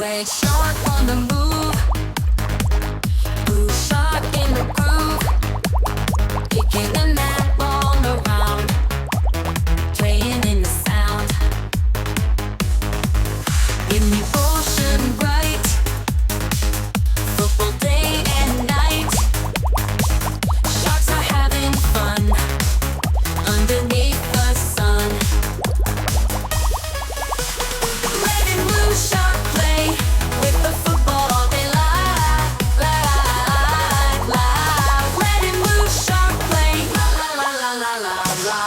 Blade sharp on the move, blue shark in the groove, kicking the mat ball around, playing in the sound. Give me ocean bright, football day and night. Sharks are having fun underneath the sun. Red and blue shark play with the football all day live. Red and blue shark play, la la la la la la la.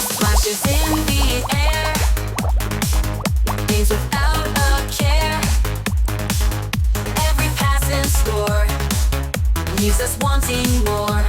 Splashes in the air, days without a care. Every pass and score leaves us wanting more.